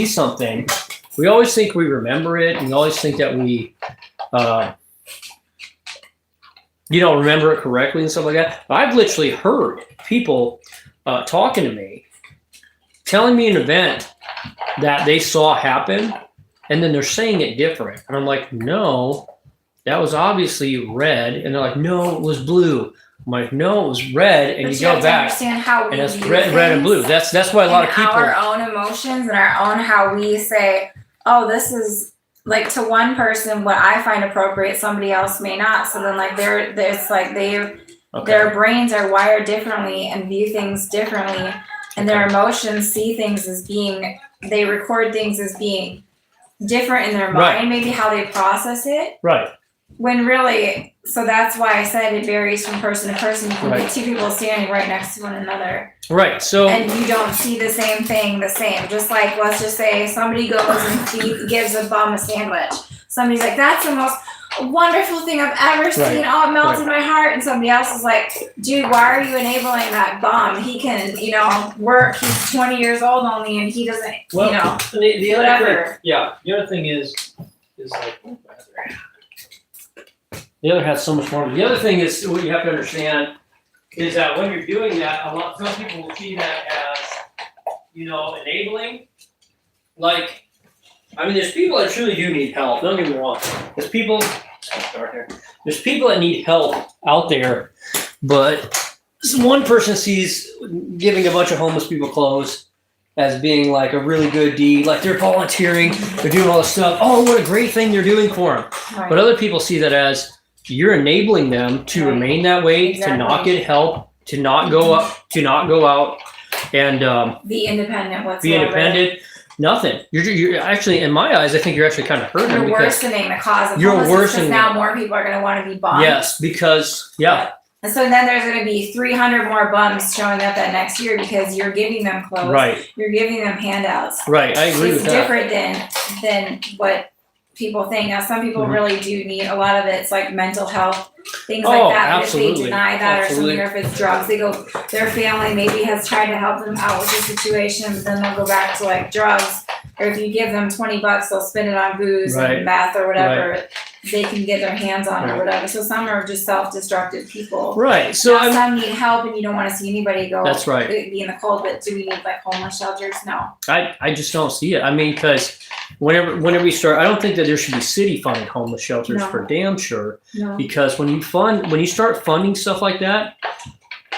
something, we always think we remember it, and we always think that we, remember it correctly and stuff like that. I've literally heard people talking to me, telling me an event that they saw happen, and then they're saying it different. And I'm like, no, that was obviously red. And they're like, no, it was blue. I'm like, no, it was red. And you go back, understand how and it's red and blue. That's why a lot of people, our own emotions and our own how we say, oh, this is like to one person what I find appropriate, somebody else may not. So then like their brains are wired differently and view things differently, and their emotions see things as being, they record things as being different in their mind, maybe how they process it. Right. When really, so that's why I said it varies from person to person. You can get two people standing right next to one another. Right. So and you don't see the same thing the same. Just like, let's just say somebody goes and gives a bum a sandwich. Somebody's like, that's the most wonderful thing I've ever seen. Oh, it melted my heart. And somebody else is like, dude, why are you enabling that bum? He can, work. He's 20 years old only, and he doesn't, the whatever. The other thing is like, the other has so much more. The other thing is, what you have to understand is that when you're doing that, some people will see that as, enabling. Like, there's people that truly do need help. Don't get me wrong. There's people that need help out there, but one person sees giving a bunch of homeless people clothes as being like a really good deed. Like, they're volunteering, they're doing all this stuff. Oh, what a great thing they're doing for them. Right. But other people see that as you're enabling them to remain that way, to not get help, to not go up, to not go out, and be independent. Be independent. Nothing. You're actually, in my eyes, I think you're actually kind of hurting. You're worsening the cause of homelessness because now more people are going to want to be bummed. Yes, because And so then there's going to be 300 more bums showing up that next year because you're giving them clothes. Right. You're giving them handouts. Right. I agree with that. It's different than what people think. Now, some people really do need a lot of it. It's like mental health, things like that. Absolutely. But if they deny that or something, or if it's drugs, they go, their family maybe has tried to help them out with the situation, but then they'll go back to like drugs. Or if you give them $20, they'll spend it on booze and meth or whatever they can get their hands on or whatever. So some are just self-destructive people. Right. So some need help, and you don't want to see anybody go. That's right. Be in the cold. But do we need like homeless shelters? No. I just don't see it. Because whenever we start, I don't think that there should be city funded homeless shelters for damn sure. No. Because when you start funding stuff like that,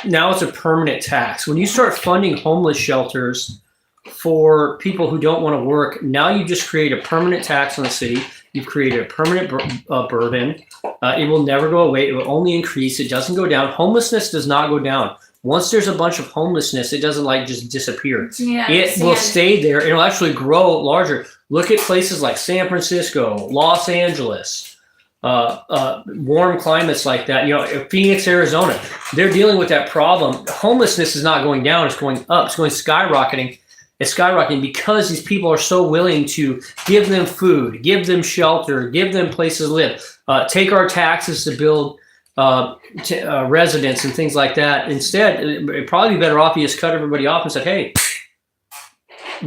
now it's a permanent tax. When you start funding homeless shelters for people who don't want to work, now you just create a permanent tax on the city. You've created a permanent burden. It will never go away. It will only increase. It doesn't go down. Homelessness does not go down. Once there's a bunch of homelessness, it doesn't just disappear. It will stay there. It'll actually grow larger. Look at places like San Francisco, Los Angeles, warm climates like that. Phoenix, Arizona. They're dealing with that problem. Homelessness is not going down. It's going up. It's going skyrocketing. It's skyrocketing because these people are so willing to give them food, give them shelter, give them places to live, take our taxes to build residents and things like that. Instead, it'd probably be better off you just cut everybody off and said, hey,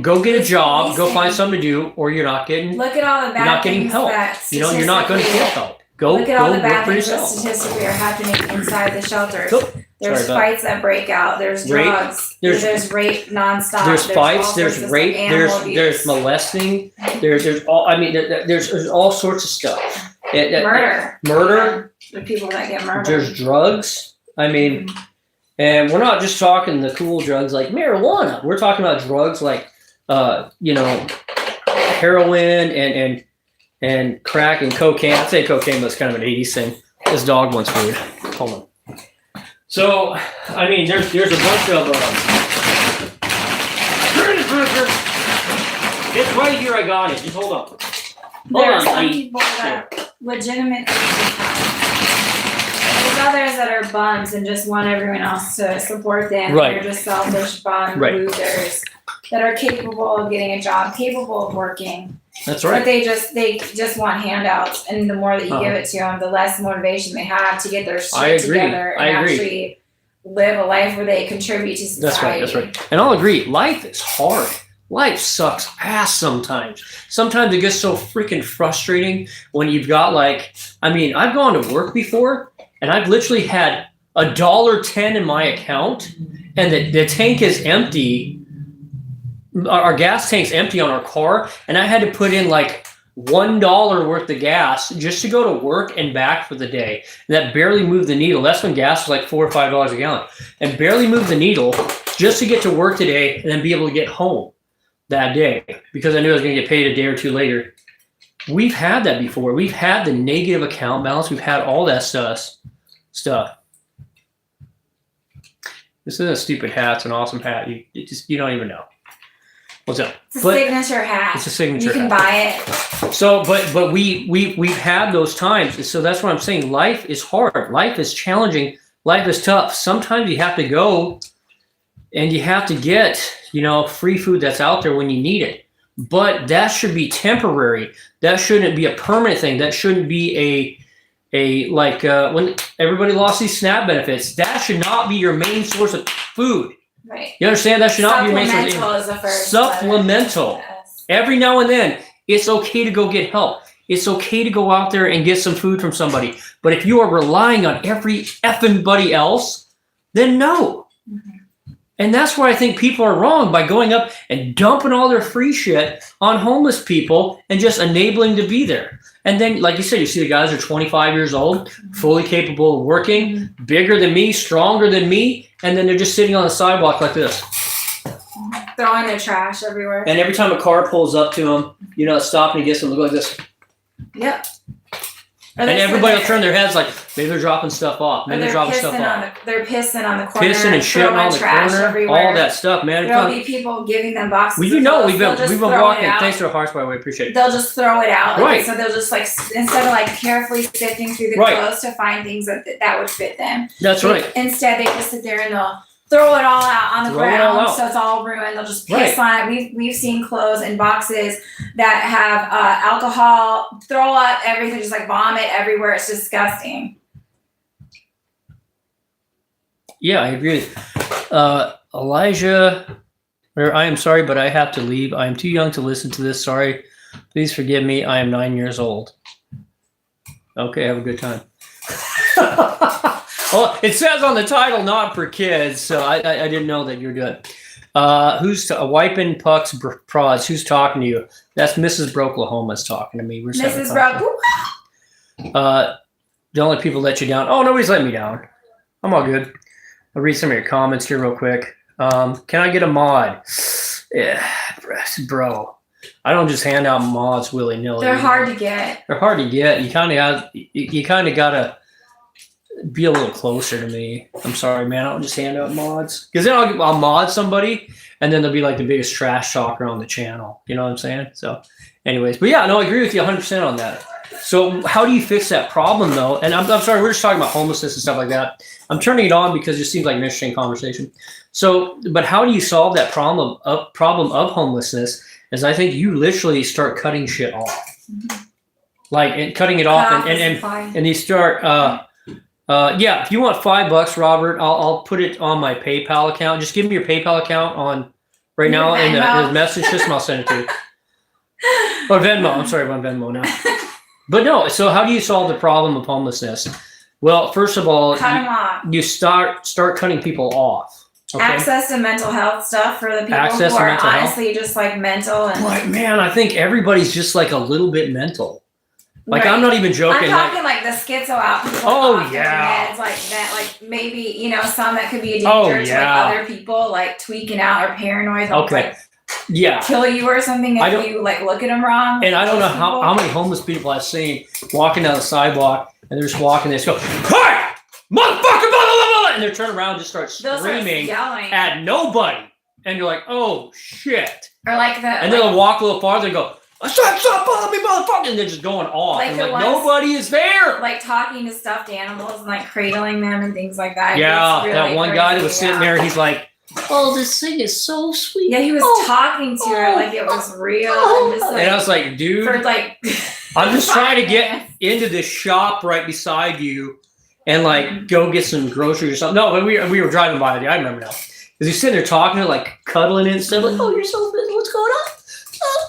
go get a job, go find something to do, or you're not getting help. You're not going to get help. Look at all the bad things that statistically are happening inside the shelters. There's fights that break out. There's drugs. There's rape nonstop. There's fights. There's rape. There's molesting. There's all sorts of stuff. Murder. The people that get murdered. There's drugs. And we're not just talking the cool drugs like marijuana. We're talking about drugs like heroin and crack and cocaine. I'd say cocaine was kind of an 80s thing. This dog wants food. Hold on. So, there's a bunch of... it's right here, I got it. Just hold on. There are some people that legitimately there's others that are bums and just want everyone else to support them. Right. They're just selfish bum losers that are capable of getting a job, capable of working. That's right. But they just want handouts, and the more that you give it to them, the less motivation they have to get their shit together and actually live a life where they contribute to society. That's right. And I'll agree. Life is hard. life sucks ass sometimes. Sometimes it gets so freaking frustrating when you've got I've gone to work before and I've literally had $1.10 in my account and the tank is empty. Our gas tank's empty on our car, and I had to put in $1 worth of gas just to go to work and back for the day. And that barely moved the needle. That's when gas was $4 or $5 a gallon, and barely moved the needle just to get to work today and then be able to get home that day because I knew I was going to get paid a day or two later. We've had that before. We've had the negative account balance. We've had all that stuff. This isn't a stupid hat. It's an awesome hat. You don't even know. What's up? It's a signature hat. It's a signature hat. You can buy it. So, but we've had those times. So that's what I'm saying. Life is hard. Life is challenging. Life is tough. Sometimes you have to go and you have to get, free food that's out there when you need it. But that should be temporary. That shouldn't be a permanent thing. That shouldn't be when everybody lost these SNAP benefits. That should not be your main source of food. Right. You understand? That should not be your main source. Supplemental is the first. Supplemental. Yes. Every now and then, it's okay to go get help. It's okay to go out there and get some food from somebody. But if you are relying on every effing else, then no. Mm-hmm. And that's where I think people are wrong by going up and dumping all their free shit on homeless people and just enabling to be there. And then, like you said, you see the guys are 25 years old, fully capable of working, bigger than me, stronger than me, and then they're just sitting on the sidewalk like this. Throwing their trash everywhere. And every time a car pulls up to them, stop and he gets them, look like this. Yep. And everybody will turn their heads maybe they're dropping stuff off. Maybe they're dropping stuff off. They're pissing on the corner. Pissing and shitting on the corner. Everywhere. All that stuff, man. There'll be people giving them boxes. We've been walking. Thanks for the hearts, by the way. Appreciate it. They'll just throw it out. Right. So they'll just instead of carefully sifting through the clothes to find things that would fit them. That's right. Instead, they just sit there and they'll throw it all out on the ground, so it's all ruined. They'll just piss on it. We've seen clothes in boxes that have alcohol, throw up, everything, just vomit everywhere. It's disgusting. Yeah, I agree with Elijah. I am sorry, but I have to leave. I am too young to listen to this. Sorry. Please forgive me. I am 9 years old. Okay, have a good time. Well, it says on the title, not for kids, so I didn't know that you're good. Who's wiping pucks prods? Who's talking to you? That's Mrs. Broklahoma's talking to me. We're Mrs. Broke. Don't let people let you down. Oh, nobody's letting me down. I'm all good. I'll read some of your comments here real quick. Can I get a mod? Yeah, bro. I don't just hand out mods willy-nilly. They're hard to get. They're hard to get. You kind of gotta be a little closer to me. I'm sorry, man. I don't just hand out mods. Because then I'll mod somebody, and then they'll be the biggest trash talker on the channel. You know what I'm saying? So, anyways. But yeah, no, I agree with you 100% on that. So how do you fix that problem, though? And I'm sorry, we're just talking about homelessness and stuff like that. I'm turning it on because it seems like an interesting conversation. So, but how do you solve that problem of homelessness? Is I think you literally start cutting shit off. Mm-hmm. And cutting it off and you start... if you want $5, Robert, I'll put it on my PayPal account. Just give me your PayPal account on right now in the message system. I'll send it to you. Or Venmo. I'm sorry, I'm on Venmo now. But no. So how do you solve the problem of homelessness? Well, first of all, you start cutting people off. Okay? Access to mental health stuff for the people who are honestly just mental and. Right, man. I think everybody's just a little bit mental. I'm not even joking. I'm talking the schizo out people. Oh, yeah. Meds like that. Maybe, some that could be a danger to other people, tweaking out or paranoid. Okay. Kill you or something if you look at them wrong. And I don't know how many homeless people I've seen walking down the sidewalk and they're just walking, they just go, "Hey! Motherfucker! Blah, blah, blah, blah," and they're turning around and just start screaming at nobody. And you're like, oh, shit. Or and then they'll walk a little farther and go, "Stop following me, motherfucker!" And they're just going off. And nobody is there. Talking to stuffed animals and cradling them and things like that. Yeah, really that one guy that was sitting there, he's like, "Oh, this thing is so sweet." Yeah, he was talking to her like it was real. And I was like, dude, I'm just trying to get into this shop right beside you and go get some groceries or something. No, but we were driving by. I remember now. Because he's sitting there talking to cuddling and stuff. "Oh, you're so busy. What's going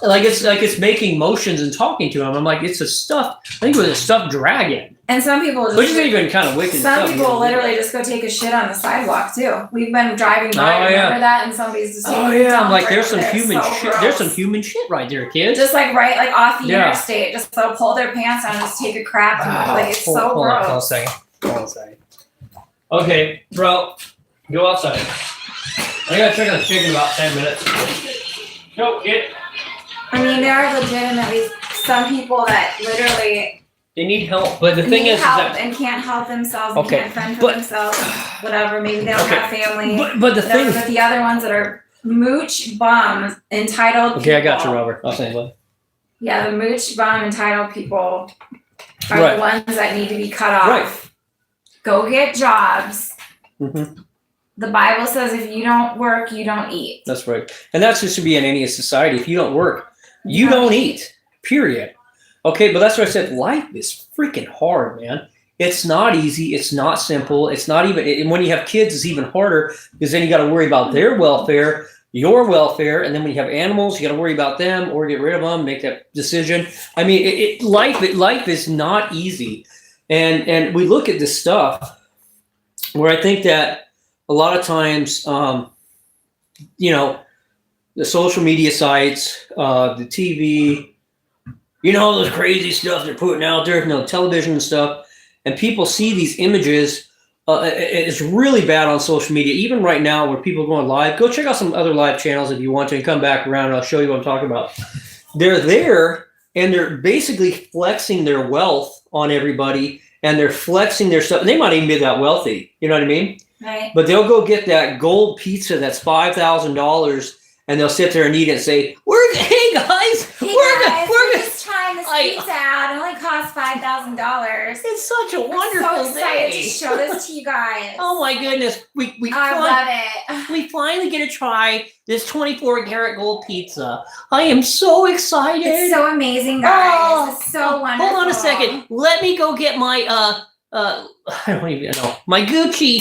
it's making motions and talking to him. I'm like, it's a stuffed. I think it was a stuffed dragon. And some people just. Which is even kind of wicked. Some people literally just go take a shit on the sidewalk too. We've been driving by, remember that, and somebody's just. Oh yeah, I'm like, there's some human shit. Gross. There's some human shit right there, kids. Just like like off the interstate, just they'll pull their pants down and just take a crap. Like it's so gross. Hold on a second. Okay, bro, go outside. I gotta check on the chicken in about 10 minutes. Go, get. I mean, there are legitimately some people that literally. They need help, but the thing is that and can't help themselves, and can't fend for themselves, whatever. Maybe they don't have family. But the thing, but the other ones that are mooch bums, entitled. Okay, people, I got you, Robert. I'll say what. Yeah, the mooch bum entitled people are the ones that need to be cut off. Right. Go get jobs. Mm-hmm. The Bible says if you don't work, you don't eat. That's right, and that's just to be in any society. If you don't work, you don't eat. Period. Okay, but that's what I said. Life is freaking hard, man. It's not easy. It's not simple. It's not even. And when you have kids, it's even harder because then you got to worry about their welfare, your welfare, and then when you have animals, you got to worry about them or get rid of them, make that decision. I mean, life is not easy, and we look at this stuff where I think that a lot of times, you know, the social media sites, the TV. You know, all those crazy stuff they're putting out there, television and stuff, and people see these images. It's really bad on social media. Even right now where people are going live, go check out some other live channels if you want to and come back around and I'll show you what I'm talking about. They're there and they're basically flexing their wealth on everybody and they're flexing their stuff. And they might even be that wealthy. You know what I mean? Right. But they'll go get that gold pizza that's $5,000 and they'll sit there and eat it and say, hey guys, we're just trying this pizza out. It only costs $5,000. It's such a wonderful so excited day. to show this to you guys. Oh my goodness. I love it. We finally get to try this 24-karat gold pizza. I am so excited. It's so amazing, guys. It's so wonderful. Hold on a second. Let me go get my I don't even know, my Gucci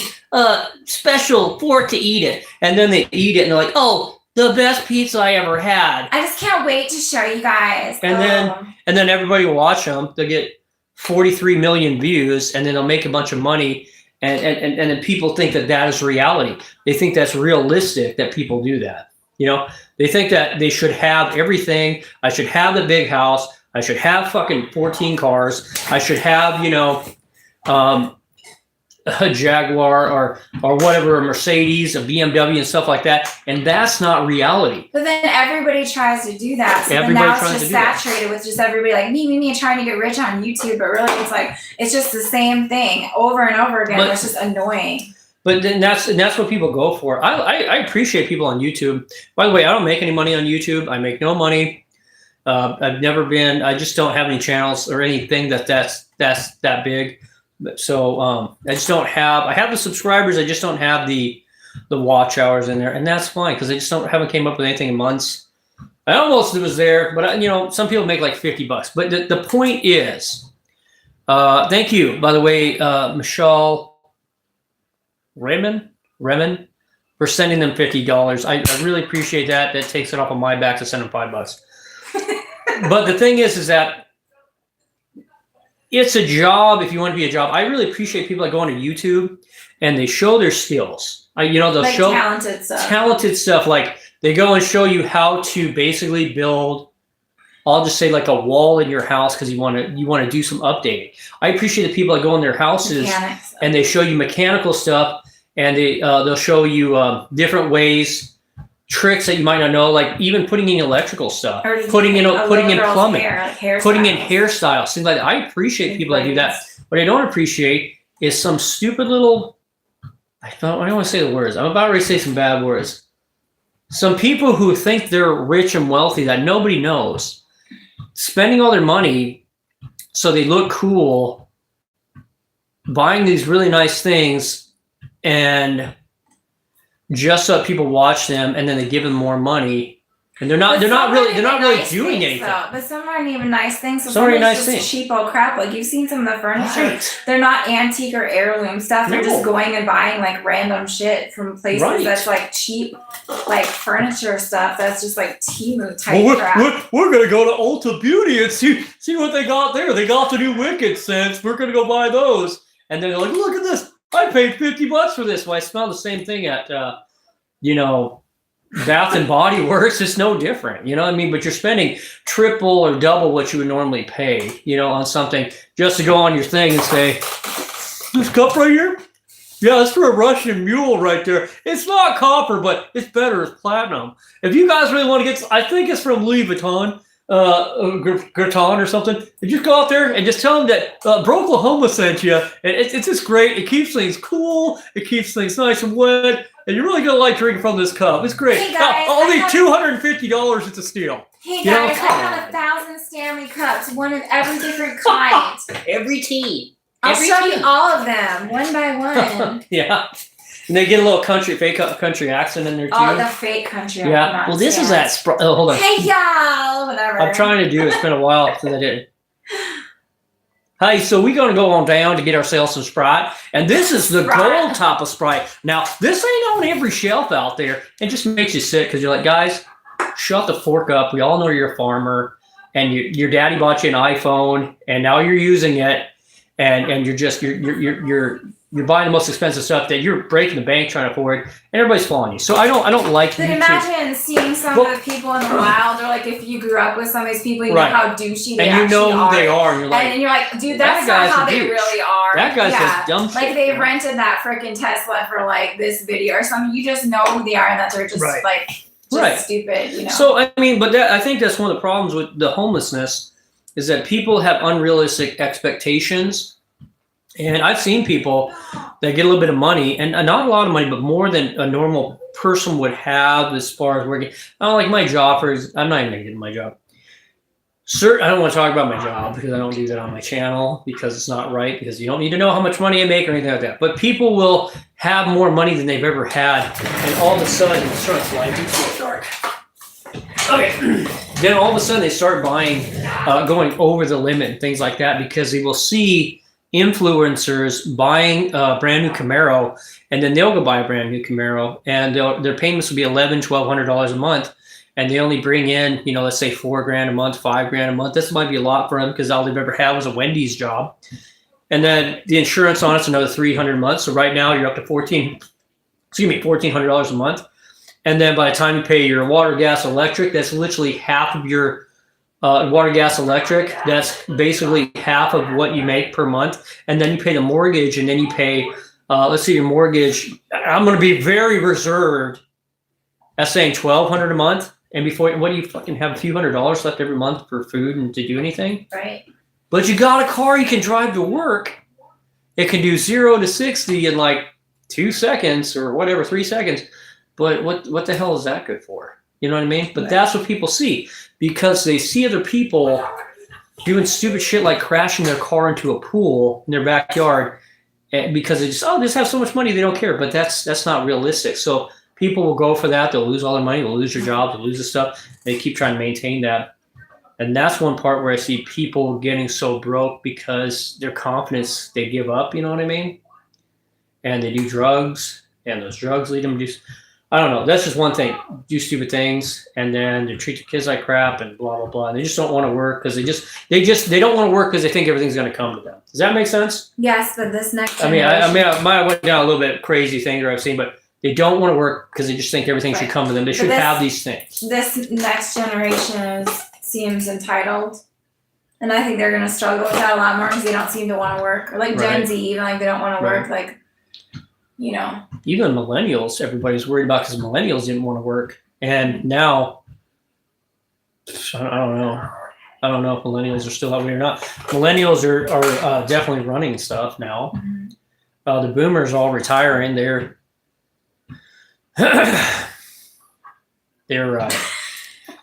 special fork to eat it. And then they eat it and they're like, oh, the best pizza I ever had. I just can't wait to show you guys. And then everybody will watch them. They'll get 43 million views, and then they'll make a bunch of money. And then people think that is reality. They think that's realistic that people do that. You know, they think that they should have everything. I should have the big house. I should have fucking 14 cars. I should have, a Jaguar or whatever, a Mercedes, a BMW and stuff like that. And that's not reality. But then everybody tries to do that. So then now it's just saturated with just everybody like me trying to get rich on YouTube. But really it's just the same thing over and over again. It's just annoying. But then that's what people go for. I appreciate people on YouTube. By the way, I don't make any money on YouTube. I make no money. I just don't have any channels or anything that's that big. So I just don't have. I have the subscribers. I just don't have the watch hours in there, and that's fine because I just haven't came up with anything in months. I almost was there, but some people make like $50. But the point is, thank you, by the way, Michelle Raymond for sending them $50. I really appreciate that. That takes it off of my back to send them $5. But the thing is that. It's a job if you want to be a job. I really appreciate people that go onto YouTube and they show their skills. They'll show talented stuff. Like they go and show you how to basically build. I'll just say like a wall in your house because you want to do some updating. I appreciate the people that go in their houses and they show you mechanical stuff and they'll show you different ways. Tricks that you might not know, like even putting in electrical stuff, putting in plumbing, putting in hairstyles, things like that. I appreciate people that do that. What I don't appreciate is some stupid little. I don't want to say the words. I'm about to say some bad words. Some people who think they're rich and wealthy that nobody knows, spending all their money so they look cool, buying these really nice things, and just so that people watch them and then they give them more money And they're not really nice doing things, anything. though. But some aren't even nice things. So Some aren't it's nice just cheapo crap. Like you've seen some of the furniture. Right. They're not antique or heirloom stuff. They're No. just going and buying like random shit from places Right. that's like cheap, like furniture stuff. That's just like Temu type crap. We're gonna go to Ulta Beauty and see what they got there. They got the new Wicked scents. We're gonna go buy those. And then they're like, look at this. I paid $50 for this. Well, I smell the same thing at Bath and Body Works. It's no different, you know what I mean? But you're spending triple or double what you would normally pay, on something just to go on your thing and say, this cup right here? Yeah, it's for a Russian mule right there. It's not copper, but it's better as platinum. If you guys really want to get, I think it's from Louis Vuitton, Graton or something. And just go out there and just tell them that Broke Lahoma sent you. And it's just great. It keeps things cool. It keeps things nice and wet. And you're really going to like drinking from this cup. It's great. Hey guys, only $250. It's a steal. Hey guys, I have 1,000 Stanley cups, one of every different kind. Every tea. I'll show you all of them, one by one. Yeah. And they get a little fake country accent in there too. Oh, the fake country. Yeah. Well, this is that. Oh, hold on. Hey y'all, whatever. I'm trying to do it. It's been a while since I did it. Hey, so we're going to go on down to get ourselves some Sprite. And this is the gold top of Sprite. Now, this ain't on every shelf out there. It just makes you sick because you're like, guys, shut the fork up. We all know you're a farmer. And your daddy bought you an iPhone. And now you're using it. And you're buying the most expensive stuff that you're breaking the bank trying to afford, and everybody's following you. So I don't like. But imagine seeing some of the people in the wild, or like if you grew up with some of these people, you know how douchey they actually are. And you know who they are, and you're like, dude, that's not how they really are. That guy's just dumb shit. Like they rented that freaking Tesla for like this video or something. You just know who they are, and that they're just stupid. So I mean, but I think that's one of the problems with the homelessness is that people have unrealistic expectations. And I've seen people that get a little bit of money, and not a lot of money, but more than a normal person would have as far as working. I don't like my job. I'm not even going to get my job. Sir, I don't want to talk about my job because I don't do that on my channel because it's not right, because you don't need to know how much money I make or anything like that. But people will have more money than they've ever had, and all of a sudden, it starts lighting so dark. Okay. Then all of a sudden, they start buying, going over the limit and things like that because they will see influencers buying a brand new Camaro, and then they'll go buy a brand new Camaro, and their payments will be $1,100-$1,200 a month, and they only bring in, let's say $4,000 a month, $5,000 a month. This might be a lot for them because all they've ever had was a Wendy's job, and then the insurance on it's another $300 a month. So right now you're up to $1,400 a month, and then by the time you pay your water, gas, electric, that's literally half of your water, gas, electric. That's basically half of what you make per month. And then you pay the mortgage, and then you pay, let's see, your mortgage. I'm going to be very reserved at saying $1,200 a month. And before, what do you fucking have a few $100s left every month for food and to do anything? Right. But you got a car you can drive to work. It can do 0 to 60 in like 2 seconds or whatever, 3 seconds. But what the hell is that good for? You know what I mean? But that's what people see, because they see other people doing stupid shit like crashing their car into a pool in their backyard, and because they just have so much money, they don't care. But that's not realistic. So people will go for that. They'll lose all their money. They'll lose their job. They'll lose the stuff. They keep trying to maintain that. And that's one part where I see people getting so broke because their confidence, they give up. You know what I mean? And they do drugs, and those drugs lead them to do. I don't know. That's just one thing. Do stupid things, and then they treat the kids like crap, and blah blah blah. And they just don't want to work because they don't want to work because they think everything's going to come to them. Does that make sense? Yes, but this next generation. I went down a little bit crazy thing that I've seen, but they don't want to work because they just think everything should come to them. They should have these things. This next generation seems entitled, and I think they're going to struggle with that a lot more because they don't seem to want to work. Or like Gen Z, even like they don't want to work. Like, even millennials, everybody's worried about because millennials didn't want to work. And now, I don't know. I don't know if millennials are still out there or not. Millennials are definitely running stuff now. Mm-hmm. The boomers are all retiring. They're I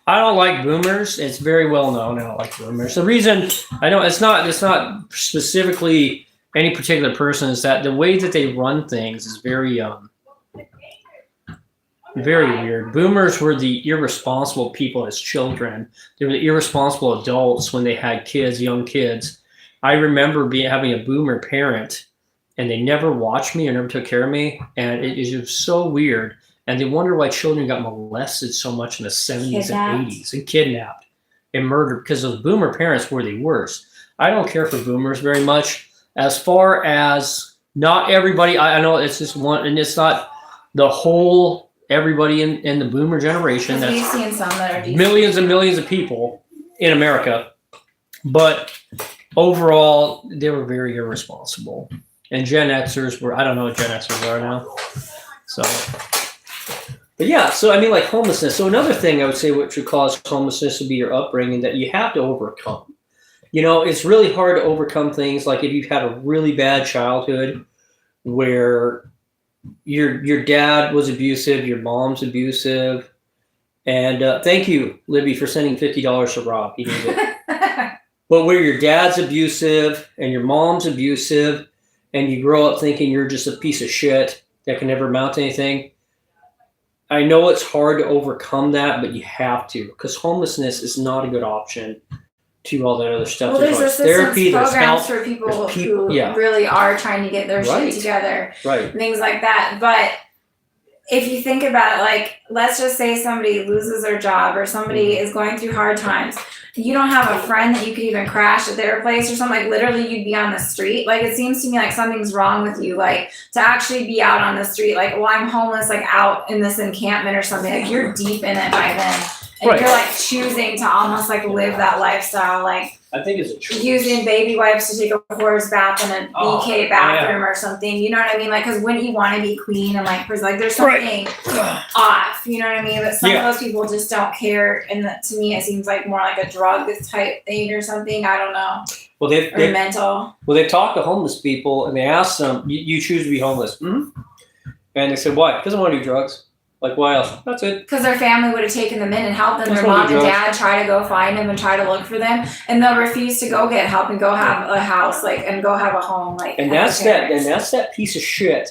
don't like boomers. It's very well known. I don't like boomers. The reason it's not specifically any particular person, is that the way that they run things is very Very weird. Boomers were the irresponsible people as children. They were the irresponsible adults when they had kids, young kids. I remember having a boomer parent, and they never watched me or never took care of me, and it is just so weird. And they wonder why children got molested so much in the 70s and 80s and kidnapped and murdered because those boomer parents were the worst. I don't care for boomers very much. As far as not everybody, I know it's just one, and it's not the whole everybody in the boomer generation. We've seen some that are decent. Millions and millions of people in America, but overall, they were very irresponsible. And Gen Xers were, I don't know what Gen Xers are now. So, but yeah, so I mean, like homelessness. So another thing I would say which would cause homelessness would be your upbringing that you have to overcome. You know, it's really hard to overcome things like if you've had a really bad childhood where your dad was abusive, your mom's abusive, and thank you, Libby, for sending $50 to Rob. He needed it. But where your dad's abusive and your mom's abusive, and you grow up thinking you're just a piece of shit that can never amount to anything, I know it's hard to overcome that, but you have to, because homelessness is not a good option to all that other stuff. Well, there's assistance programs for people who really are trying to get their shit together. Right. Things like that. But if you think about it, like, let's just say somebody loses their job or somebody is going through hard times. You don't have a friend that you could even crash at their place or something. Like, literally, you'd be on the street. Like, it seems to me like something's wrong with you. Like, to actually be out on the street, like, well, I'm homeless, like, out in this encampment or something. Like, you're deep in it by then. And you're, like, choosing to almost, like, live that lifestyle. Like, I think it's a choice. Using baby wipes to take a horse bath in a BK bathroom or something. You know what I mean? Like, because wouldn't you want to be clean and like, there's something off. You know what I mean? But some of those people just don't care. And to me, it seems like more like a drug type thing or something. I don't know. Well, they've mental. Well, they talk to homeless people and they ask them, "You choose to be homeless?" Mm-hmm. And they said, "Why?" Because I want to do drugs. Like, why else? That's it. Because their family would have taken them in and helped them. Their mom and dad try to go find them and try to look for them, and they'll refuse to go get help and go have a house, like, and go have a home, like. And that's that piece of shit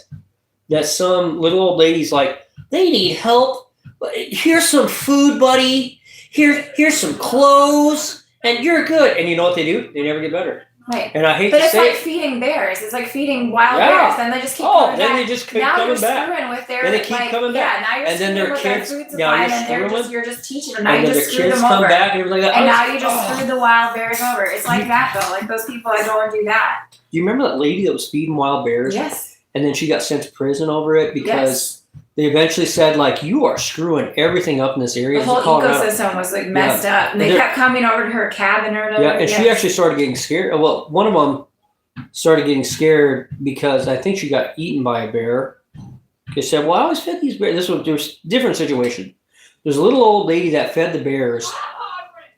that some little old lady's like, they need help. Here's some food, buddy. Here's some clothes, and you're good. And you know what they do? They never get better. Right. And I hate but to say it's like feeding bears. It's like feeding wild bears. Then they just keep coming back. They just keep now coming back. Screwing with their, then they keep coming back. Yeah, now you're and then their kids, you're just teaching them. Now you just screwed them come over. Back and like that. And now you just screwed the wild bears over. It's like that though. Like those people that go and do that. Do you remember that lady that was feeding wild bears? Yes. And then she got sent to prison over it because they eventually said, like, you are screwing everything up in this area. The whole ecosystem was like messed up. And they kept coming over to her cabin or whatever. Yeah, and she actually started getting scared. Well, one of them started getting scared because I think she got eaten by a bear. She said, well, I always fed these bears. There's a different situation. There's a little old lady that fed the bears,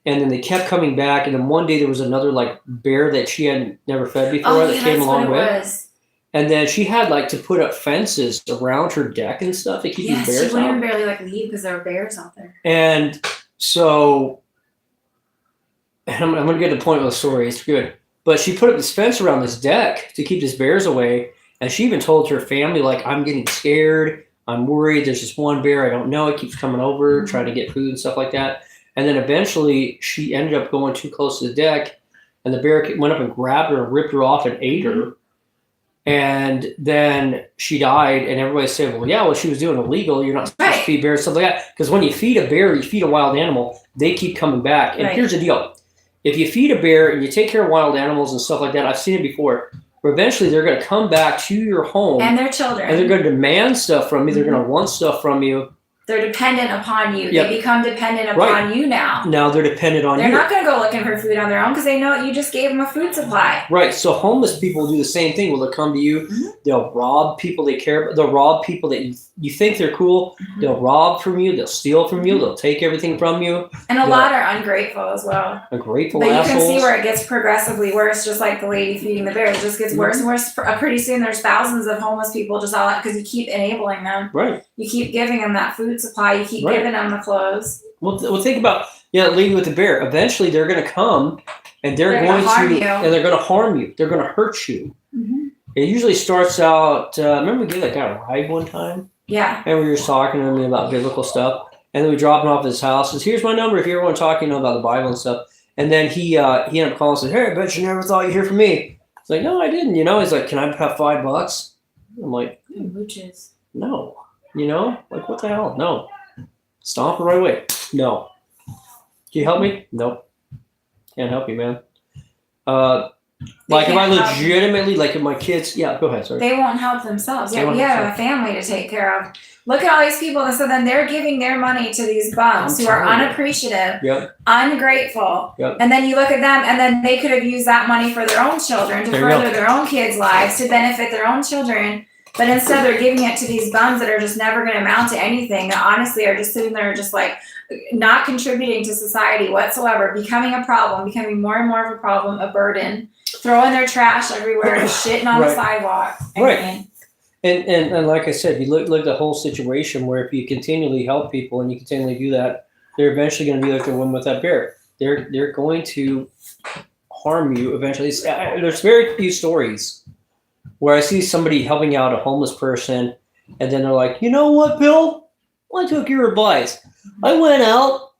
and then they kept coming back, and then one day there was another, like, bear that she had never fed before that came along with. And then she had, like, to put up fences around her deck and stuff to keep these bears out. She wouldn't barely, like, leave because there were bears out there. And so, and I'm going to get to the point of the story. It's good. But she put up this fence around this deck to keep these bears away. And she even told her family, like, I'm getting scared. I'm worried. There's this one bear I don't know. It keeps coming over, trying to get food and stuff like that. And then eventually she ended up going too close to the deck. And the bear went up and grabbed her and ripped her off and ate her. And then she died. And everybody said, well, she was doing illegal. You're not supposed to feed bears, stuff like that. Because when you feed a bear, you feed a wild animal, they keep coming back. And here's the deal. If you feed a bear and you take care of wild animals and stuff like that, I've seen it before, where eventually they're going to come back to your home. And their children. And they're going to demand stuff from you. They're going to want stuff from you. They're dependent upon you. Yep. They become dependent upon you now. Now they're dependent on you. They're not going to go looking for food on their own because they know you just gave them a food supply. Right. So homeless people do the same thing. They'll come to you. Mm-hmm. They'll rob people they care about. They'll rob people that you think they're cool. Mm-hmm. They'll rob from you. They'll steal from you. They'll take everything from you. And a lot are ungrateful as well. Ungrateful assholes. But you can see where it gets progressively worse, just like the lady feeding the bears. It just gets worse and worse. Pretty soon there's thousands of homeless people just all out because you keep enabling them. Right. You keep giving them that food supply. You keep giving them the clothes. Well, think about the lady with the bear. Eventually, they're going to come and they're going to harm you. They're going to hurt you. Mm-hmm. It usually starts out. Remember we gave that guy a ride one time. Yeah. And we were just talking to him about biblical stuff. And then we dropped him off at his house. Says, here's my number if you ever want to talk, about the Bible and stuff. And then he ended up calling and said, hey, I bet you never thought you'd hear from me. It's like, no, I didn't. He's like, can I have $5? I'm like, Mooches. no. Like, what the hell? No. Stomp the right way. No. Can you help me? Nope. Can't help you, man. Like if I legitimately, like if my kids, yeah, go ahead, sorry. They won't help themselves. Yeah, we have a family to take care of. Look at all these people, and so then they're giving their money to these bums who are unappreciative, ungrateful, and then you look at them, and then they could have used that money for their own children, to further their own kids' lives, to benefit their own children, but instead they're giving it to these bums that are just never going to amount to anything, that honestly are just sitting there just like not contributing to society whatsoever, becoming a problem, becoming more and more of a problem, a burden, throwing their trash everywhere, shitting on the sidewalk. Right. And like I said, you look at the whole situation where if you continually help people and you continually do that, they're eventually going to be like the woman with that bear. They're going to harm you eventually. There's very few stories where I see somebody helping out a homeless person and then they're like, you know what, Bill? I took your advice. I went out,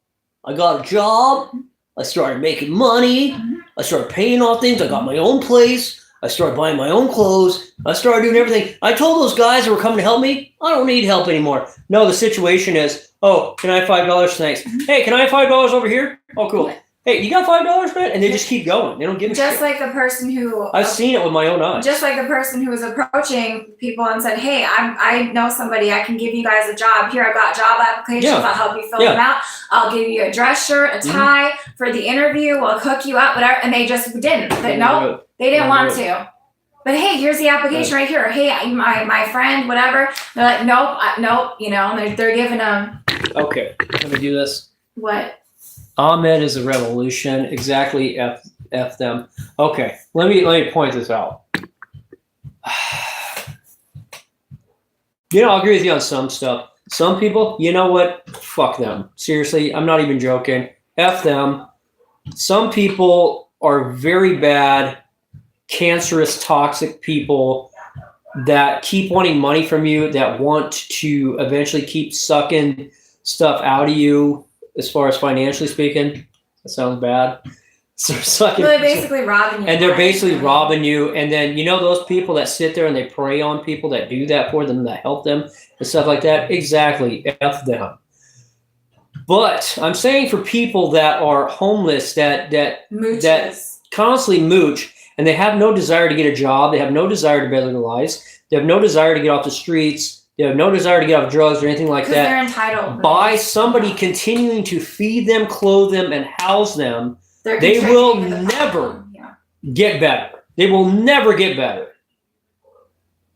I got a job, I started making money, I started paying off things, I got my own place. I started buying my own clothes. I started doing everything. I told those guys that were coming to help me, I don't need help anymore. No, the situation is, oh, can I have $5? Thanks. Hey, can I have $5 over here? Oh, cool. Hey, you got $5, man? And they just keep going. They don't give a shit. Just like the person who... I've seen it with my own eyes. Just like the person who was approaching people and said, hey, I know somebody. I can give you guys a job. Here, I've got job applications. I'll help you fill them out. I'll give you a dress shirt, a tie for the interview. We'll hook you up, whatever. And they just didn't. Nope. They didn't want to. But hey, here's the application right here. Hey, my friend, whatever. They're like, nope. And they're giving them. Okay, let me do this. What? Ahmed is a revolution. Exactly. F them. Okay, let me point this out. I'll agree with you on some stuff. Some people, you know what? Fuck them. Seriously, I'm not even joking. F them. Some people are very bad, cancerous, toxic people that keep wanting money from you, that want to eventually keep sucking stuff out of you as far as financially speaking. That sounds bad. So they're basically robbing you. And they're basically robbing you. And then, those people that sit there and they prey on people that do that for them, that help them and stuff like that. Exactly. F them. But I'm saying for people that are homeless, that constantly mooch, and they have no desire to get a job, they have no desire to better their lives, they have no desire to get off the streets, they have no desire to get off drugs or anything like that. They're entitled. By somebody continuing to feed them, clothe them, and house them, they will never get better. They will never get better.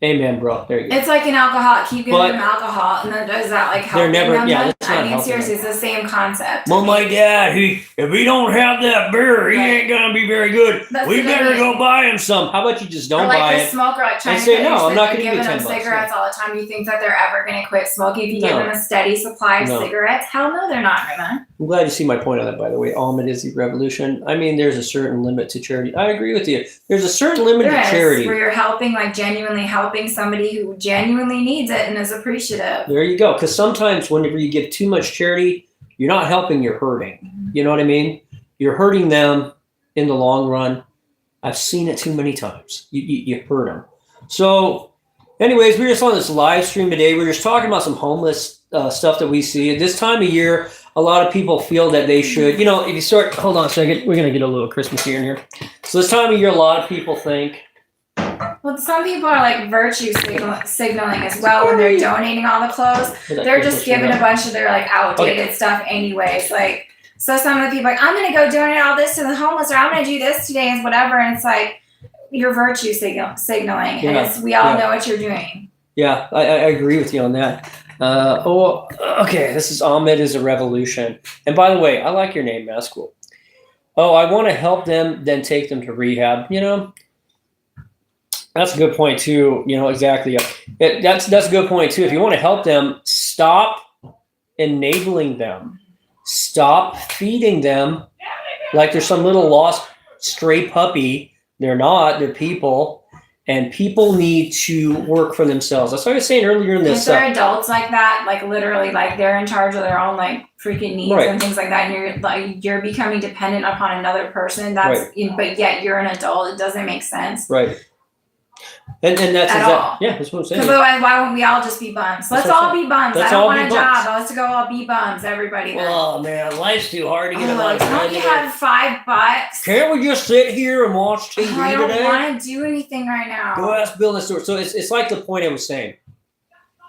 Amen, bro. There you go. It's like an alcoholic. Keep giving them alcohol, and then does that like help them? Seriously, it's the same concept. Well, my dad, if he don't have that beer, he ain't gonna be very good. We better go buy him some. How about you just don't buy it? Like the smoker, like trying to say no. I'm not gonna give them cigarettes all the time. You think that they're ever gonna quit smoking if you give them a steady supply of cigarettes? Hell no, they're not gonna. I'm glad you see my point on that, by the way. Ahmed is the revolution. I mean, there's a certain limit to charity. I agree with you. There's a certain limit to charity. Where you're helping, like genuinely helping somebody who genuinely needs it and is appreciative. There you go. Because sometimes whenever you give too much charity, you're not helping, you're hurting. Mm-hmm. You know what I mean? You're hurting them in the long run. I've seen it too many times. You hurt them. So anyways, we're just on this live stream today. We're just talking about some homeless stuff that we see. At this time of year, a lot of people feel that they should, if you start, hold on a second, we're going to get a little Christmas in here. So this time of year, a lot of people think. Well, some people are like virtue signaling as well when they're donating all the clothes. They're just giving a bunch of their like outdated stuff anyways. Like, so some of the people are like, I'm going to go donate all this to the homeless, or I'm going to do this today and whatever. And it's like, you're virtue signaling. And we all know what you're doing. Yeah, I agree with you on that. Okay. This is Ahmed is a revolution. And by the way, I like your name. That's cool. Oh, I want to help them, then take them to rehab. That's a good point too. Exactly. That's a good point too. If you want to help them, stop enabling them. Stop feeding them like they're some little lost stray puppy. They're not. They're people. And people need to work for themselves. That's what I was saying earlier in this. If they're adults like that, like literally, like they're in charge of their own like freaking needs and things like that, and you're becoming dependent upon another person. That's but yet you're an adult. It doesn't make sense. Right. And that's that's what I'm saying. Because otherwise, why won't we all just be bums? Let's all be bums. I don't want a job. Let's go all be bums, everybody. Oh man, life's too hard to get a life. Don't you have $5? Can't we just sit here and watch TV today? I don't want to do anything right now. Go ask Bill next door. So it's like the point I was saying.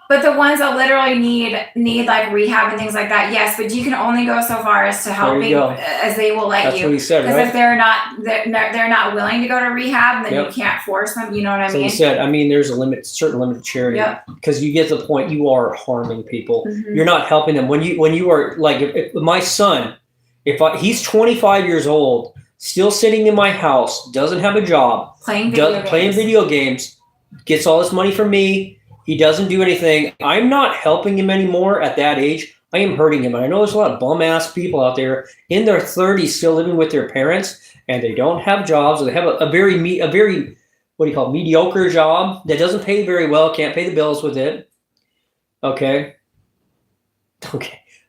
But the ones that literally need like rehab and things like that, yes. But you can only go so far as to helping as they will let you. That's what he said, right? Because if they're not willing to go to rehab, then you can't force them. You know what I mean? So he said, I mean, there's a certain limit to charity. Because you get to the point you are harming people. Mm-hmm. You're not helping them. When you are like, if my son, he's 25 years old, still sitting in my house, doesn't have a job, playing video games, gets all this money from me. He doesn't do anything. I'm not helping him anymore at that age. I am hurting him. And I know there's a lot of bum-ass people out there in their 30s still living with their parents, and they don't have jobs, or they have a very what do you call it, mediocre job that doesn't pay very well, can't pay the bills with it. Okay.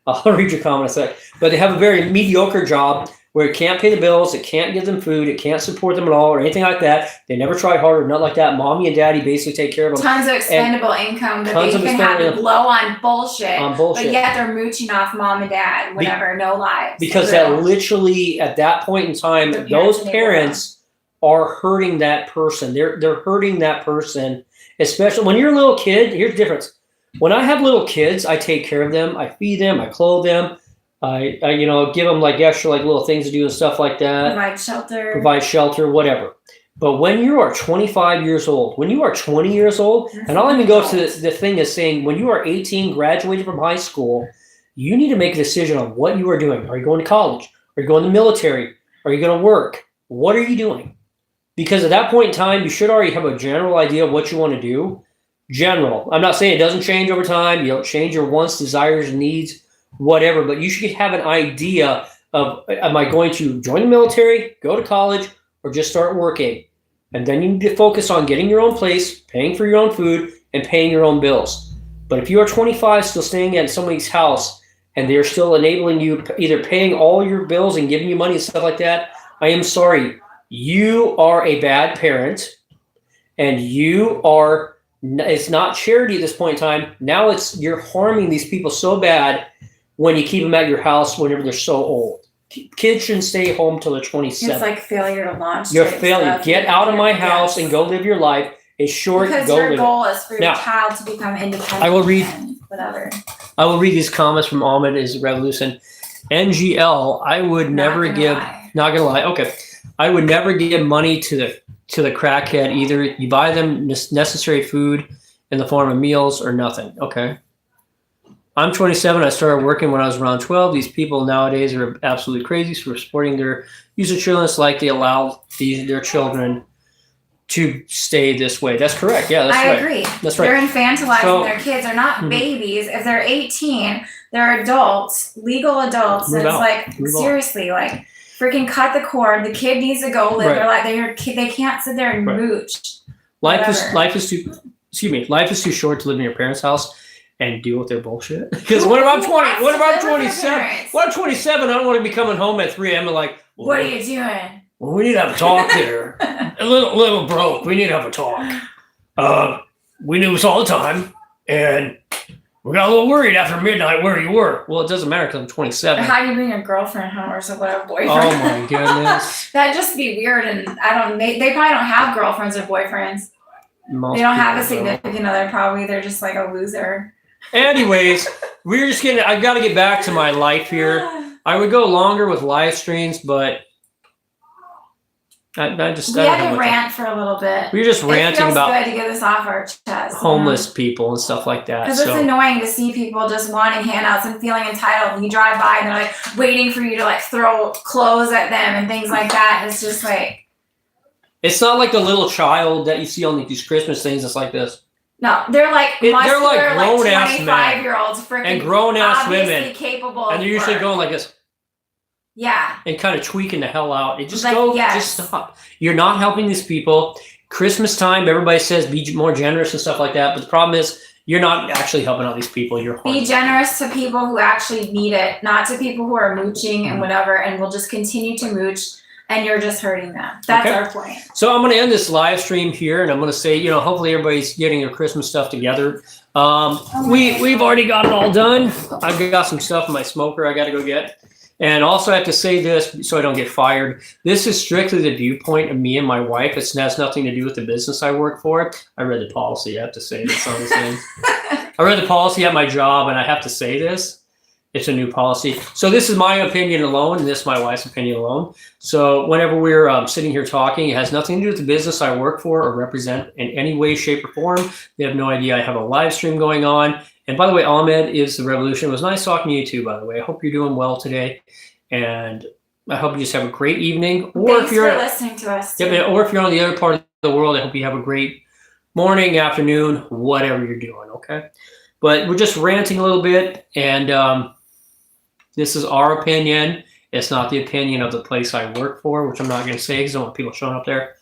I'll read your comment in a sec. But they have a very mediocre job where it can't pay the bills, it can't give them food, it can't support them at all, or anything like that. They never try hard or nothing like that. Mommy and daddy basically take care of them. Tons of expendable income that they can have to blow on bullshit. But yet they're mooching off mom and dad, whatever, no lives. Because that literally, at that point in time, those parents are hurting that person. They're hurting that person, especially when you're a little kid. Here's the difference. When I have little kids, I take care of them, I feed them, I clothe them. I give them like extra like little things to do and stuff like that. Provide shelter, whatever. But when you are 25 years old, when you are 20 years old, and I'll even go to the thing is saying when you are 18, graduated from high school, you need to make a decision on what you are doing. Are you going to college? Are you going to the military? Are you going to work? What are you doing? Because at that point in time, you should already have a general idea of what you want to do. General. I'm not saying it doesn't change over time. You don't change your wants, desires, needs, whatever, but you should have an idea of, am I going to join the military, go to college, or just start working? And then you need to focus on getting your own place, paying for your own food, and paying your own bills. But if you are 25 still staying at somebody's house and they're still enabling you, either paying all your bills and giving you money and stuff like that, I am sorry. You are a bad parent, and it's not charity at this point in time. Now you're harming these people so bad when you keep them at your house whenever they're so old. Kids shouldn't stay home till they're 27. It's like failure to launch. You're failure. Get out of my house and go live your life. It's short. Because your goal is for your child to become independent. I will read whatever. I will read these comments from Ahmed is Revolution. NGL, I would never give. Not gonna lie. Okay, I would never give money to the crackhead either. You buy them necessary food in the form of meals or nothing. Okay. I'm 27. I started working when I was around 12. These people nowadays are absolutely crazy for supporting their user children. It's like they allow their children to stay this way. That's correct. Yeah, that's right. I agree. That's right. They're infantilizing their kids. They're not babies. If they're 18, they're adults, legal adults. And it's like, seriously, like, freaking cut the cord. The kid needs to go live their life. They can't sit there and mooch. Life is too short to live in your parents' house and deal with their bullshit. Because what about 20? What about 27? What about 27? I don't want to be coming home at 3 a.m. and like, what are you doing? Well, we need to have a talk there. A little broke. We need to have a talk. We knew this all the time, and we got a little worried after midnight where you were. Well, it doesn't matter because I'm 27. How do you bring a girlfriend home or some whatever boyfriend? Oh my goodness. That'd just be weird, and they probably don't have girlfriends or boyfriends. They don't have a significant other. Probably they're just like a loser. Anyways, I've got to get back to my life here. I would go longer with live streams, but we had to rant for a little bit. We were just ranting about good to get this off our chest. Homeless people and stuff like that. Because it's annoying to see people just wanting handouts and feeling entitled. And you drive by and they're like waiting for you to like throw clothes at them and things like that. And it's just like. It's not like the little child that you see on these Christmas things. It's like this. No, they're like muscular, grown ass 25-year-olds, freaking and grown ass women, capable, and they're usually going like this. Yeah. And kind of tweaking the hell out. It just just stop. You're not helping these people. Christmas time, everybody says be more generous and stuff like that. But the problem is you're not actually helping out these people. You're harming Be generous to people who actually need it, not to people who are mooching and whatever, and will just continue to mooch, and you're just hurting them. That's Okay. our point. So I'm going to end this live stream here, and I'm going to say, hopefully everybody's getting their Christmas stuff together. We've already got it all done. I've got some stuff in my smoker I got to go get. And also I have to say this so I don't get fired. This is strictly the viewpoint of me and my wife. It has nothing to do with the business I work for. I read the policy. I have to say this on the same. I read the policy at my job, and I have to say this. It's a new policy. So this is my opinion alone, and this is my wife's opinion alone. So whenever we're sitting here talking, it has nothing to do with the business I work for or represent in any way, shape, or form. They have no idea I have a live stream going on. And by the way, Ahmed is the revolution. It was nice talking to you too, by the way. I hope you're doing well today. And I hope you just have a great evening. Or Thanks if you're for listening to us. Yeah, or if you're on the other part of the world, I hope you have a great morning, afternoon, whatever you're doing, okay? But we're just ranting a little bit, and this is our opinion. It's not the opinion of the place I work for, which I'm not going to say because I don't want people showing up there.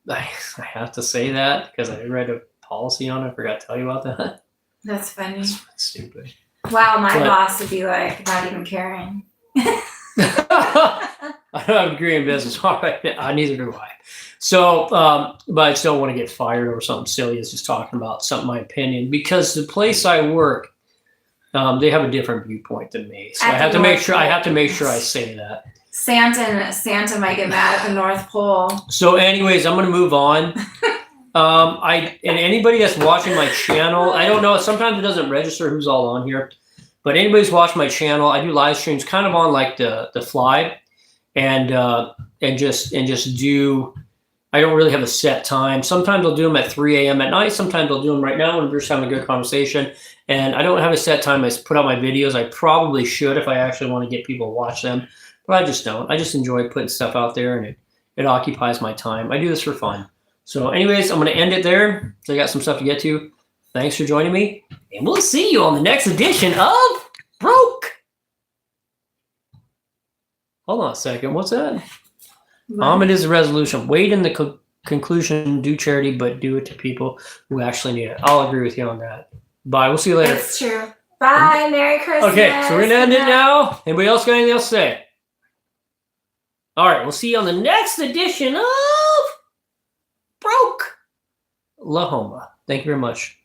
I have to say that because I read a policy on it. I forgot to tell you about that. That's funny. That's stupid. Wow, my boss would be like, not even caring. I don't have a degree in business. All right, neither do I. So, but I still want to get fired over something silly. It's just talking about something, my opinion, because the place I work, they have a different viewpoint than me. So I have to make sure. I have to make sure I say that. Santa might get mad at the North Pole. So, anyways, I'm going to move on. And anybody that's watching my channel, I don't know. Sometimes it doesn't register who's all on here, but anybody's watching my channel, I do live streams kind of on like the fly, and just do. I don't really have a set time. Sometimes I'll do them at 3 a.m. at night. Sometimes I'll do them right now when we're just having a good conversation. And I don't have a set time. I put out my videos. I probably should if I actually want to get people to watch them, but I just don't. I just enjoy putting stuff out there, and it occupies my time. I do this for fun. So anyways, I'm going to end it there. So I got some stuff to get to. Thanks for joining me, and we'll see you on the next edition of Broke. Hold on a second. What's that? It is a resolution. Wait in the conclusion, do charity, but do it to people who actually need it. I'll agree with you on that. Bye. We'll see you later. It's true. Bye. Merry Christmas. Okay, so we're going to end it now. Anybody else got anything else to say? All right, we'll see you on the next edition of Broke Lahoma. Thank you very much.